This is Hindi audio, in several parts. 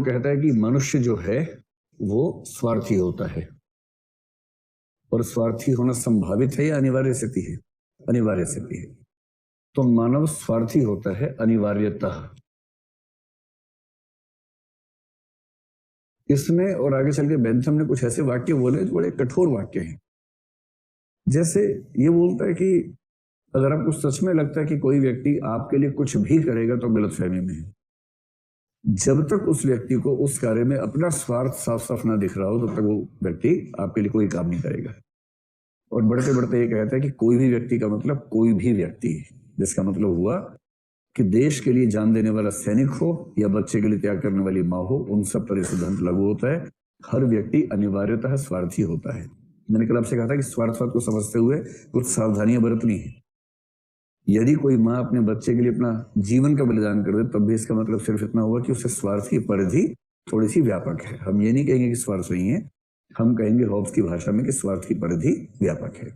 वो कहता है कि मनुष्य जो है वो स्वार्थी होता है। और स्वार्थी होना संभावित है या अनिवार्य स्थिति है? अनिवार्य स्थिति है। तो मानव स्वार्थी होता है अनिवार्यतः। इसमें और आगे चल के बेंथम ने कुछ ऐसे वाक्य बोले जो बड़े कठोर वाक्य हैं। जैसे ये बोलता है कि अगर आपको सच में लगता है कि कोई व्यक्ति आपके लिए कुछ भी करेगा तो गलतफहमी में है। जब तक उस व्यक्ति को उस कार्य में अपना स्वार्थ साफ साफ ना दिख रहा हो तब तक वो व्यक्ति आपके लिए कोई काम नहीं करेगा। और बढ़ते बढ़ते ये कहता है कि कोई भी व्यक्ति का मतलब कोई भी व्यक्ति, जिसका मतलब हुआ कि देश के लिए जान देने वाला सैनिक हो या बच्चे के लिए त्याग करने वाली माँ हो, उन सब पर सिद्धांत लागू होता है। हर व्यक्ति अनिवार्यतः स्वार्थी होता है। मैंने कल आपसे कहा था कि स्वार्थवाद को समझते हुए कुछ सावधानियां बरतनी है। यदि कोई माँ अपने बच्चे के लिए अपना जीवन का बलिदान कर दे तब भी इसका मतलब सिर्फ इतना हुआ कि उससे स्वार्थ की परिधि थोड़ी सी व्यापक है। हम ये नहीं कहेंगे कि स्वार्थ नहीं है, हम कहेंगे हॉब्स की भाषा में कि स्वार्थ की परिधि व्यापक है।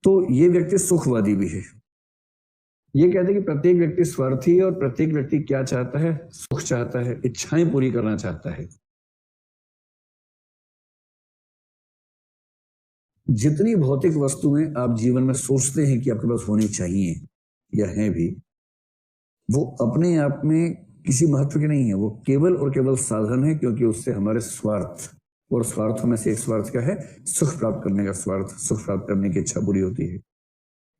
तो ये व्यक्ति सुखवादी भी है। ये कहते हैं कि प्रत्येक व्यक्ति स्वार्थी है और प्रत्येक व्यक्ति क्या चाहता है? सुख चाहता है, इच्छाएं पूरी करना चाहता है। जितनी भौतिक वस्तुएं आप जीवन में सोचते हैं कि आपके पास होनी चाहिए या हैं भी, वो अपने आप में किसी महत्व के नहीं है। वो केवल और केवल साधन है, क्योंकि उससे हमारे स्वार्थ, और स्वार्थों में से एक स्वार्थ क्या है? सुख प्राप्त करने का स्वार्थ, सुख प्राप्त करने की इच्छा पूरी होती है।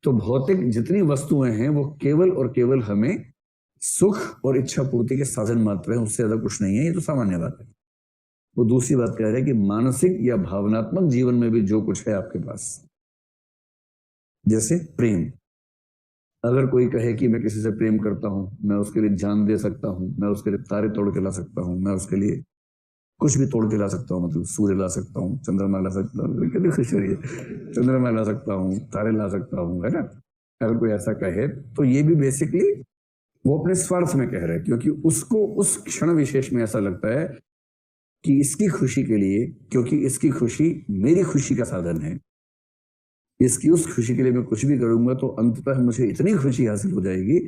तो भौतिक जितनी वस्तुएं हैं वो केवल और केवल हमें सुख और इच्छा पूर्ति के साधन मात्र है, उससे ज्यादा कुछ नहीं है। ये तो सामान्य बात है। वो दूसरी बात कह रहे हैं कि मानसिक या भावनात्मक जीवन में भी जो कुछ है आपके पास, जैसे प्रेम, अगर कोई कहे कि मैं किसी से प्रेम करता हूं, मैं उसके लिए जान दे सकता हूं, मैं उसके लिए तारे तोड़ के ला सकता हूं, मैं उसके लिए कुछ भी तोड़ के ला सकता हूं, मतलब सूर्य ला सकता हूं, चंद्रमा ला सकता हूं, कितनी खुशी हो रही है, चंद्रमा ला सकता हूं, तारे ला सकता हूं, है ना। अगर कोई ऐसा कहे तो ये भी बेसिकली वो अपने स्वार्थ में कह रहे हैं, क्योंकि उसको उस क्षण विशेष में ऐसा लगता है कि इसकी खुशी के लिए, क्योंकि इसकी खुशी मेरी खुशी का साधन है, इसकी उस खुशी के लिए मैं कुछ भी करूंगा तो अंततः मुझे इतनी खुशी हासिल हो जाएगी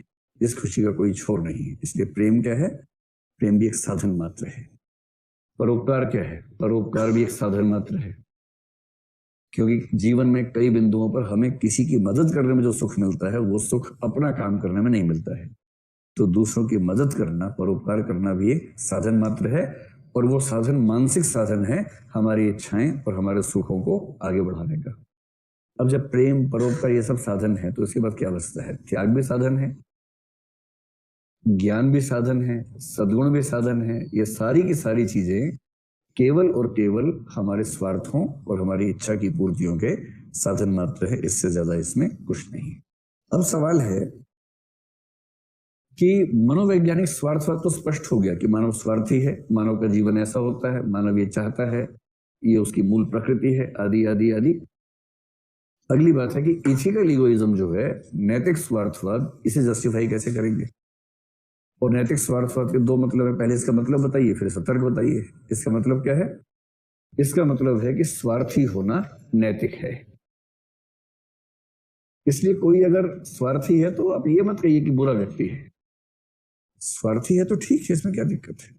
जिस खुशी का कोई छोर नहीं है। इसलिए प्रेम क्या है? प्रेम भी एक साधन मात्र है। परोपकार क्या है? परोपकार भी एक साधन मात्र है, क्योंकि जीवन में कई बिंदुओं पर हमें किसी की मदद करने में जो सुख मिलता है वो सुख अपना काम करने में नहीं मिलता है। तो दूसरों की मदद करना, परोपकार करना भी एक साधन मात्र है, और वो साधन मानसिक साधन है हमारी इच्छाएं और हमारे सुखों को आगे बढ़ाने का। अब जब प्रेम, परोपकार ये सब साधन है तो इसके बाद क्या बचता है? त्याग भी साधन है, ज्ञान भी साधन है, सद्गुण भी साधन है। ये सारी की सारी चीजें केवल और केवल हमारे स्वार्थों और हमारी इच्छा की पूर्तियों के साधन मात्र है, इससे ज्यादा इसमें कुछ नहीं। अब सवाल है कि मनोवैज्ञानिक स्वार्थवाद तो स्पष्ट हो गया कि मानव स्वार्थी है, मानव का जीवन ऐसा होता है, मानव ये चाहता है, ये उसकी मूल प्रकृति है, आदि आदि आदि। अगली बात है कि इथिकल इगोइज्म जो है, नैतिक स्वार्थवाद, इसे जस्टिफाई कैसे करेंगे? और नैतिक स्वार्थवाद के दो मतलब है। पहले इसका मतलब बताइए, फिर इसका तर्क बताइए। इसका मतलब क्या है? इसका मतलब है कि स्वार्थी होना नैतिक है। इसलिए कोई अगर स्वार्थी है तो आप ये मत कहिए कि बुरा व्यक्ति है। स्वार्थी है तो ठीक है, इसमें क्या दिक्कत है?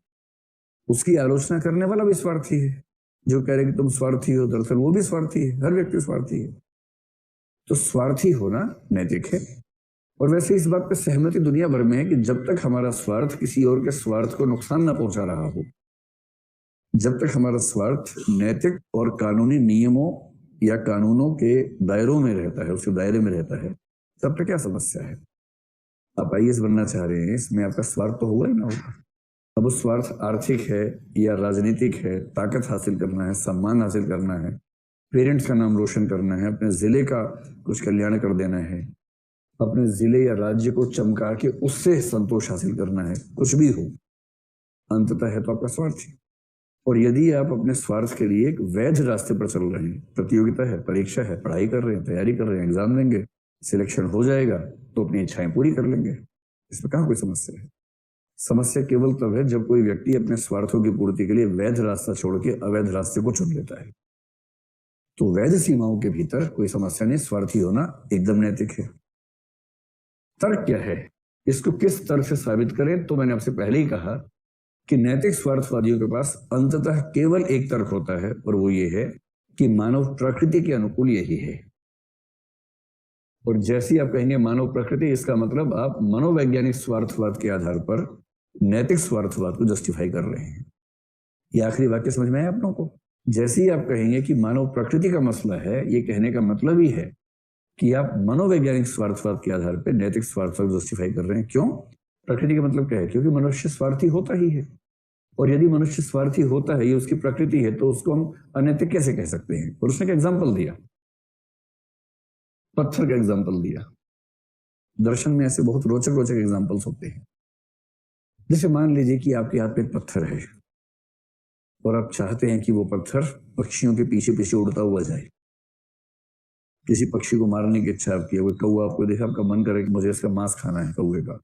उसकी आलोचना करने वाला भी स्वार्थी है, जो कह रहे कि तुम स्वार्थी हो, दरअसल वो भी स्वार्थी है। हर व्यक्ति स्वार्थी है। तो स्वार्थी होना नैतिक है। और वैसे इस बात पर सहमति दुनिया भर में है कि जब तक हमारा स्वार्थ किसी और के स्वार्थ को नुकसान ना पहुंचा रहा हो, जब तक हमारा स्वार्थ नैतिक और कानूनी नियमों या कानूनों के दायरों में रहता है, उसके दायरे में रहता है, तब तक क्या समस्या है? आप आईएएस बनना चाह रहे हैं, इसमें आपका स्वार्थ तो होगा ही ना होगा। अब उस स्वार्थ आर्थिक है या राजनीतिक है, ताकत हासिल करना है, सम्मान हासिल करना है, पेरेंट्स का नाम रोशन करना है, अपने जिले का कुछ कल्याण कर देना है, अपने जिले या राज्य को चमका के उससे संतोष हासिल करना है, कुछ भी हो, अंततः है तो आपका स्वार्थ ही। और यदि आप अपने स्वार्थ के लिए एक वैध रास्ते पर चल रहे हैं, प्रतियोगिता है, परीक्षा है, पढ़ाई कर रहे हैं, तैयारी कर रहे हैं, एग्जाम देंगे, सिलेक्शन हो जाएगा तो अपनी इच्छाएं पूरी कर लेंगे, इसमें कहां कोई समस्या है? समस्या केवल तब है जब कोई व्यक्ति अपने स्वार्थों की पूर्ति के लिए वैध रास्ता छोड़ के अवैध रास्ते को चुन लेता है। तो वैध सीमाओं के भीतर कोई समस्या नहीं, स्वार्थी होना एकदम नैतिक है। तर्क क्या है? इसको किस तरह से साबित करें? तो मैंने आपसे पहले ही कहा कि नैतिक स्वार्थवादियों के पास अंततः केवल एक तर्क होता है, और वो ये है कि मानव प्रकृति के अनुकूल यही है। और जैसे ही आप कहेंगे मानव प्रकृति, इसका मतलब आप मनोवैज्ञानिक स्वार्थवाद के आधार पर नैतिक स्वार्थवाद को जस्टिफाई कर रहे हैं। ये आखिरी वाक्य समझ में आया आप लोगों को? जैसे ही आप कहेंगे कि मानव प्रकृति का मसला है, ये कहने का मतलब ही है कि आप मनोवैज्ञानिक स्वार्थवाद के आधार पर नैतिक स्वार्थवाद जस्टिफाई कर रहे हैं। क्यों? प्रकृति का मतलब क्या है? क्योंकि मनुष्य स्वार्थी होता ही है, और यदि मनुष्य स्वार्थी होता है, ये उसकी प्रकृति है, तो उसको हम अनैतिक कैसे कह सकते हैं? और उसने एक एग्जाम्पल दिया, पत्थर का एग्जाम्पल दिया। दर्शन में ऐसे बहुत रोचक रोचक एग्जाम्पल्स होते हैं। जैसे मान लीजिए कि आपके हाथ में एक पत्थर है, और आप चाहते हैं कि वो पत्थर पक्षियों के पीछे पीछे उड़ता हुआ जाए। किसी पक्षी को मारने की इच्छा आपकी है, वो कौवा आपको देखा, आपका मन करे कि मुझे इसका मांस खाना है कौवे का।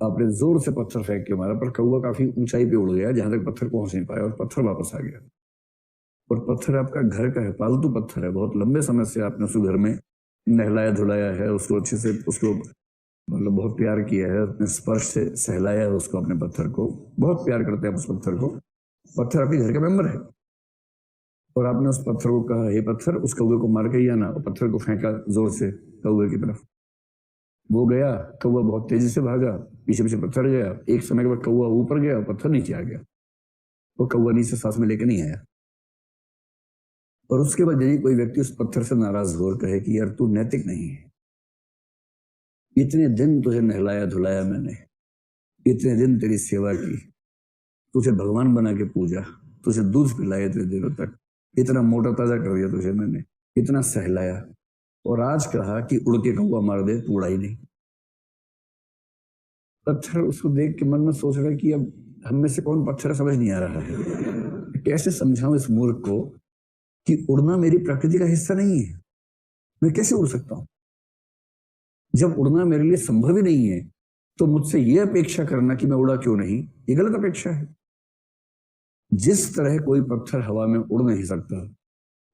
आपने जोर से पत्थर फेंक के मारा, पर कौवा काफी ऊंचाई पे उड़ गया, जहां तक पत्थर पहुंच नहीं पाया, और पत्थर वापस आ गया। और पत्थर आपका घर का है, पालतू पत्थर है, बहुत लंबे समय से आपने उसको घर में नहलाया धुलाया है, उसको अच्छे से, उसको मतलब बहुत प्यार किया है, अपने स्पर्श से सहलाया है उसको, अपने पत्थर को बहुत प्यार करते हैं उस पत्थर को। पत्थर आपके घर का मेंबर है, और आपने उस पत्थर को कहा, हे पत्थर, उस कौवे को मार के ही आना, और पत्थर को फेंका जोर से कौवे की तरफ। वो गया, कौवा बहुत तेजी से भागा, पीछे पीछे पत्थर गया। एक समय के बाद कौवा ऊपर गया और पत्थर नीचे आ गया। वो कौवा नीचे सांस में लेके नहीं आया। और उसके बाद यदि कोई व्यक्ति उस पत्थर से नाराज हो और कहे कि यार तू नैतिक नहीं है, इतने दिन तुझे नहलाया धुलाया मैंने, इतने दिन तेरी सेवा की, तुझे भगवान बना के पूजा, तुझे दूध पिलाया इतने दिनों तक, इतना मोटा ताजा कर दिया तुझे मैंने, इतना सहलाया, और आज कहा कि उड़ के कौवा मार दे, तू उड़ा ही नहीं। पत्थर उसको देख के मन में सोच रहा है कि अब हम में से कौन पत्थर, समझ नहीं आ रहा है। कैसे समझाऊं इस मूर्ख को कि उड़ना मेरी प्रकृति का हिस्सा नहीं है, मैं कैसे उड़ सकता हूं? जब उड़ना मेरे लिए संभव ही नहीं है, तो मुझसे यह अपेक्षा करना कि मैं उड़ा क्यों नहीं, ये गलत अपेक्षा है। जिस तरह कोई पत्थर हवा में उड़ नहीं सकता,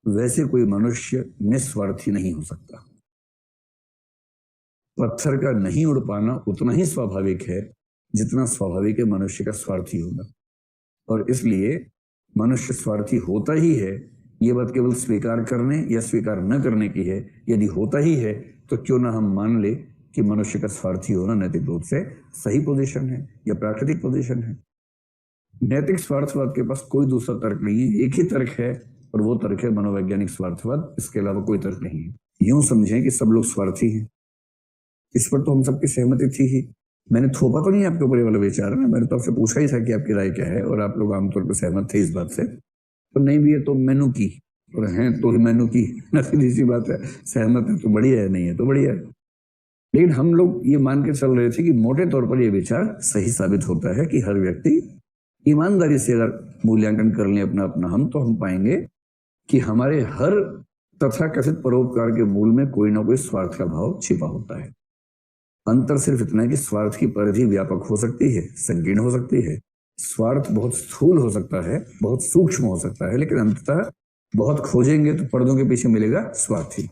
वैसे कोई मनुष्य निस्वार्थी नहीं हो सकता। पत्थर का नहीं उड़ पाना उतना ही स्वाभाविक है जितना स्वाभाविक है मनुष्य का स्वार्थी होना। और इसलिए मनुष्य स्वार्थी होता ही है, ये बात केवल स्वीकार करने या स्वीकार न करने की है। यदि होता ही है तो क्यों ना हम मान ले कि मनुष्य का स्वार्थी होना नैतिक रूप से सही पोजीशन है या प्राकृतिक पोजीशन है। नैतिक स्वार्थवाद के पास कोई दूसरा तर्क नहीं है, एक ही तर्क है, और वो तर्क है मनोवैज्ञानिक स्वार्थवाद। इसके अलावा कोई तर्क नहीं है। यूं समझें कि सब लोग स्वार्थी हैं, इस पर तो हम सबकी सहमति थी ही। मैंने थोपा तो नहीं आपके ऊपर ये वाला विचार ना, मैंने तो आपसे पूछा ही था कि आपकी राय क्या है, और आप लोग आमतौर पर सहमत थे इस बात से। तो नहीं भी है तो मैनू की, और हैं तो मैनू की, सीधी सी बात है। सहमत है तो बढ़िया है, नहीं है तो बढ़िया है। लेकिन हम लोग ये मान के चल रहे थे कि मोटे तौर पर यह विचार सही साबित होता है कि हर व्यक्ति ईमानदारी से अगर मूल्यांकन कर लें अपना अपना तो हम पाएंगे कि हमारे हर तथाकथित परोपकार के मूल में कोई ना कोई स्वार्थ का भाव छिपा होता है। अंतर सिर्फ इतना है कि स्वार्थ की परिधि व्यापक हो सकती है, संकीर्ण हो सकती है। स्वार्थ बहुत स्थूल हो सकता है, बहुत सूक्ष्म हो सकता है, लेकिन अंततः बहुत खोजेंगे तो पर्दों के पीछे मिलेगा स्वार्थी।